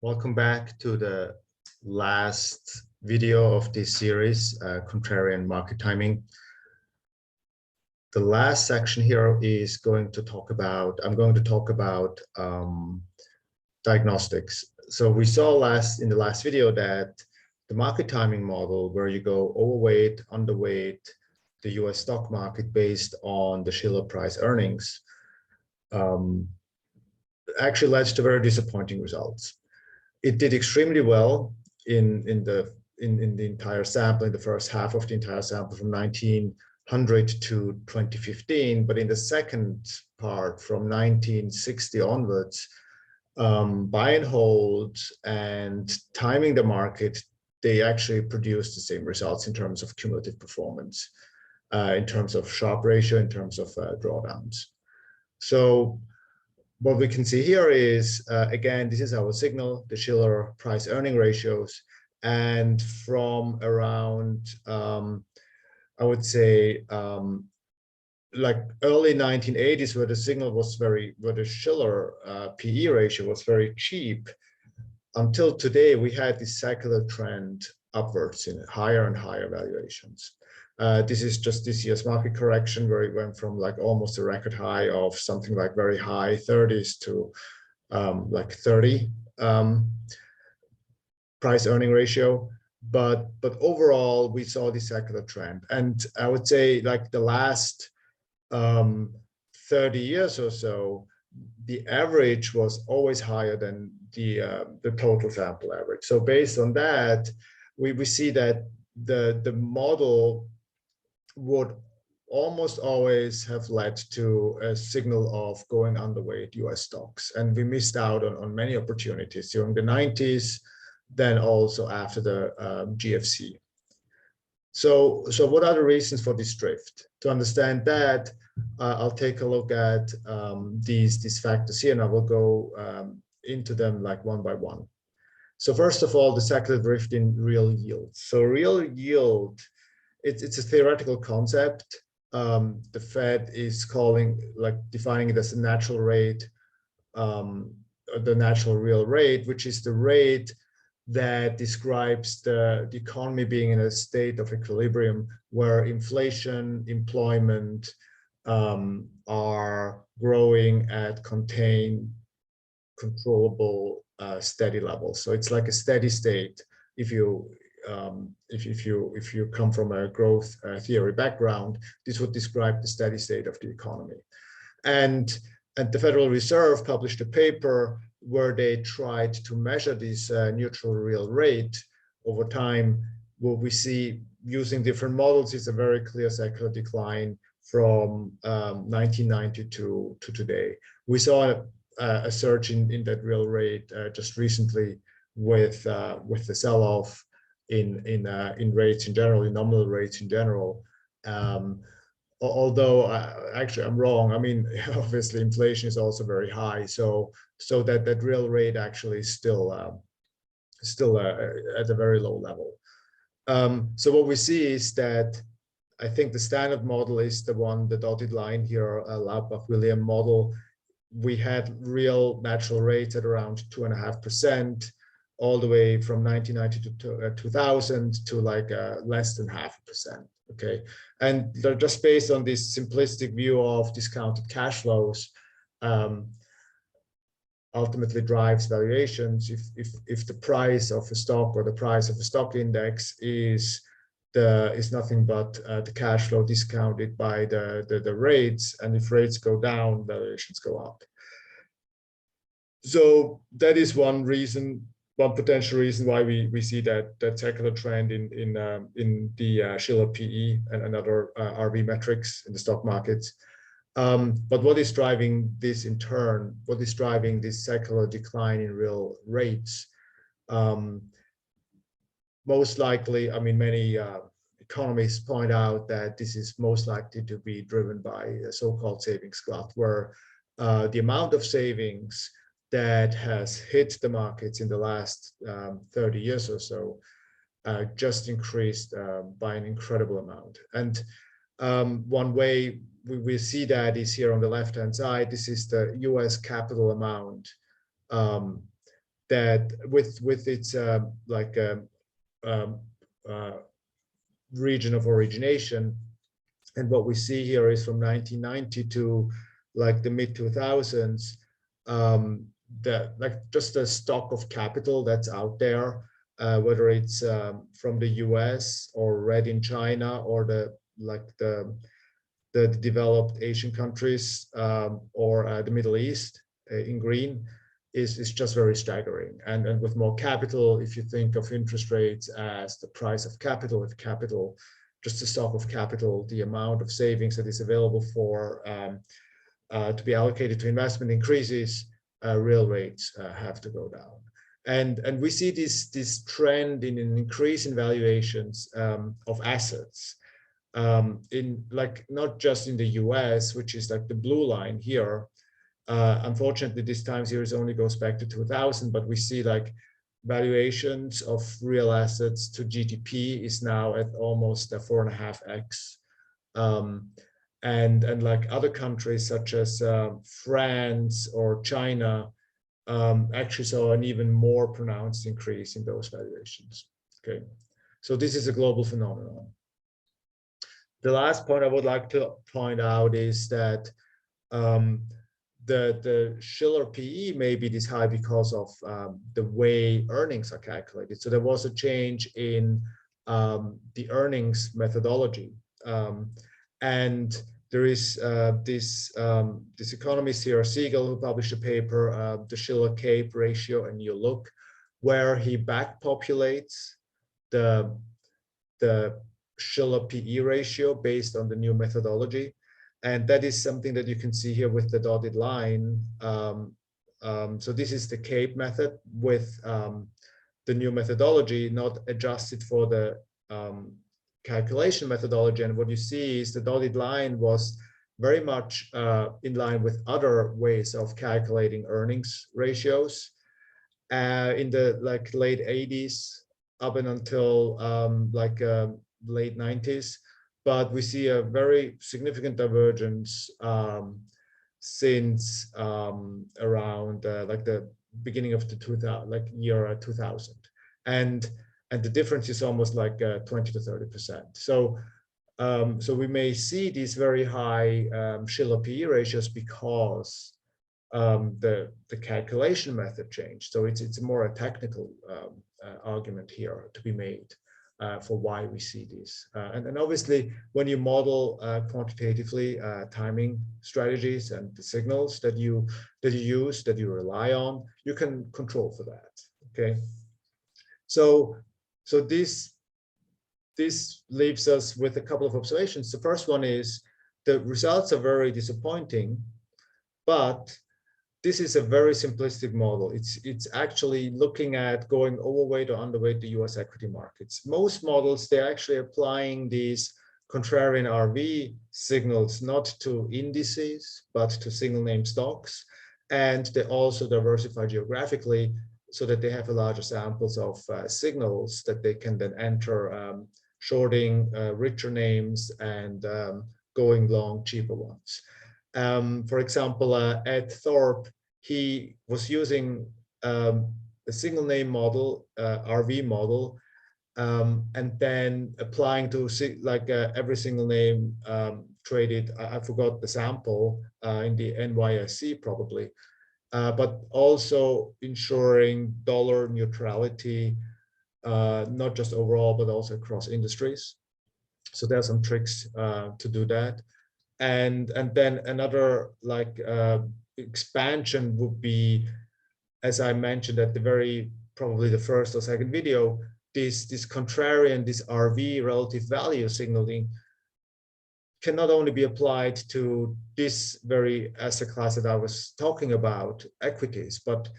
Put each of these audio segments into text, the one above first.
Welcome back to the last video of this series, Contrarian Market Timing. The last section here is I'm going to talk about diagnostics. So we saw in the last video that the market timing model, where you go overweight, underweight the US stock market based on the Shiller price earnings, actually led to very disappointing results. It did extremely well in the entire sample, in the first half of the entire sample from 1900 to 2015, but in the second part from 1960 onwards, buy and hold and timing the market, they actually produced the same results in terms of cumulative performance, in terms of Sharpe ratio, in terms of drawdowns. So what we can see here is, again, this is our signal, the Shiller price earning ratios. And from around, I would say, like early 1980s, where the signal was where the Shiller PE ratio was very cheap, until today, we had this secular trend upwards in higher and higher valuations. This is just this year's market correction, where it went from like almost a record high of something like very high 30s to like 30 price earning ratio. But overall, we saw this secular trend. And I would say like the last 30 years or so, the average was always higher than the total sample average. So based on that, we see that the model would almost always have led to a signal of going underweight US stocks. And we missed out on many opportunities during the 90s, then also after the GFC. So what are the reasons for this drift? To understand that, I'll take a look at these factors here, and I will go into them like one by one. So first of all, the secular drift in real yield. So real yield, it's a theoretical concept. The Fed is defining it as a natural rate, the natural real rate, which is the rate that describes the economy being in a state of equilibrium, where inflation, employment are growing at contained, controllable, steady levels. So it's like a steady state. If you come from a growth theory background, this would describe the steady state of the economy. And the Federal Reserve published a paper where they tried to measure this neutral real rate over time. What we see using different models is a very clear secular decline from 1990 to today. We saw a surge in that real rate just recently with the sell-off in rates in general, in nominal rates in general. Although actually I'm wrong. I mean, obviously inflation is also very high, so that real rate actually is still at a very low level. So what we see is that I think the standard model is the one, the dotted line here, Laubach-William model. We had real natural rates at around 2.5%, all the way from 1990 to 2000 to like less than 0.5%. Okay, and just based on this simplistic view of discounted cash flows, ultimately drives valuations. If the price of a stock or the price of a stock index is nothing but the cash flow discounted by the rates, and if rates go down, valuations go up. So that is one potential reason why we see that secular trend in the Shiller PE and other RV metrics in the stock markets. But what is driving this in turn? What is driving this secular decline in real rates? Most likely, I mean, many economists point out that this is most likely to be driven by a so-called savings glut, where the amount of savings that has hit the markets in the last 30 years or so just increased by an incredible amount. And one way we see that is here on the left-hand side. This is the US capital amount that with its like um, uh, region of origination. And what we see here is from 1990 to like the mid 2000s, like just the stock of capital that's out there, whether it's from the US or red in China, or the developed Asian countries, or the Middle East in green, is just very staggering. And with more capital, if you think of interest rates as the price of capital, if capital, just the stock of capital, the amount of savings that is available for to be allocated to investment increases, real rates have to go down. And we see this trend in an increase in valuations of assets, in like not just in the US, which is like the blue line here. Unfortunately, this time series only goes back to 2000, but we see like valuations of real assets to GDP is now at almost a 4.5x. And like other countries such as France or China actually saw an even more pronounced increase in those valuations. Okay, so this is a global phenomenon. The last point I would like to point out is that the Shiller PE may be this high because of the way earnings are calculated. So there was a change in the earnings methodology, and there is this economist here, Siegel, who published a paper, the Shiller-Cape ratio, and you look, where he back populates the Shiller PE ratio based on the new methodology. And that is something that you can see here with the dotted line. So this is the Cape method with the new methodology, not adjusted for the calculation methodology. And what you see is the dotted line was very much in line with other ways of calculating earnings ratios in the like late 80s up and until late 90s. But we see a very significant divergence since around like the beginning of the 2000, like year 2000, and the difference is almost like 20 to 30%. So so we may see these very high Shiller PE ratios because the calculation method changed. So it's more a technical argument here to be made. For why we see this. And obviously, when you model quantitatively timing strategies and the signals that you use, that you rely on, you can control for that. Okay. So this leaves us with a couple of observations. The first one is the results are very disappointing, but this is a very simplistic model. It's actually looking at going overweight or underweight the US equity markets. Most models, they're actually applying these contrarian RV signals, not to indices, but to single name stocks. And they also diversify geographically so that they have a larger samples of signals that they can then enter shorting richer names and going long cheaper ones. For example, Ed Thorpe, he was using a single name model, RV model, and then applying to like every single name traded, I forgot the sample, in the NYSE probably, but also ensuring dollar neutrality, not just overall, but also across industries. So there are some tricks to do that. And then another like expansion would be, as I mentioned at the very, probably the first or second video, this contrarian, this RV relative value signaling can not only be applied to this very asset class that I was talking about, equities, but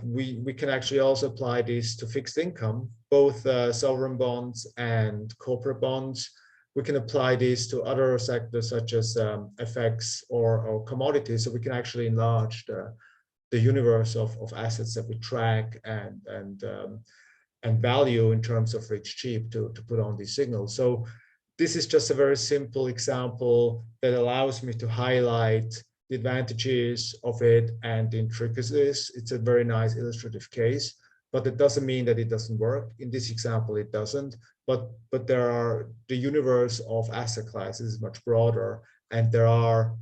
we can actually also apply this to fixed income, both sovereign bonds and corporate bonds. We can apply this to other sectors such as FX or commodities. So we can actually enlarge the universe of assets that we track and value in terms of rich cheap to put on these signals. So this is just a very simple example that allows me to highlight the advantages of it and the intricacies. It's a very nice illustrative case, but it doesn't mean that it doesn't work. In this example, it doesn't. But the universe of asset classes is much broader, and there are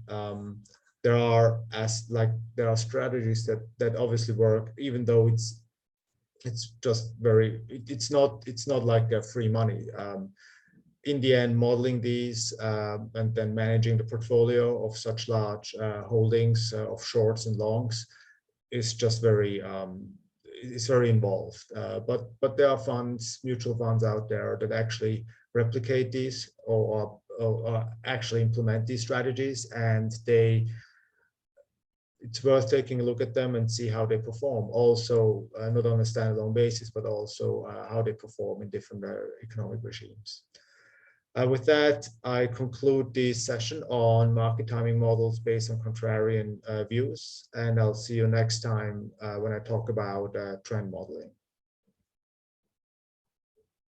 strategies that obviously work, even though it's just it's not like free money. In the end, modeling these and then managing the portfolio of such large holdings of shorts and longs is just it's very involved. But there are mutual funds out there that actually replicate these or actually implement these strategies, and it's worth taking a look at them and see how they perform. Also, not on a standalone basis, but also how they perform in different economic regimes. With that, I conclude this session on market timing models based on contrarian views, and I'll see you next time when I talk about trend modeling.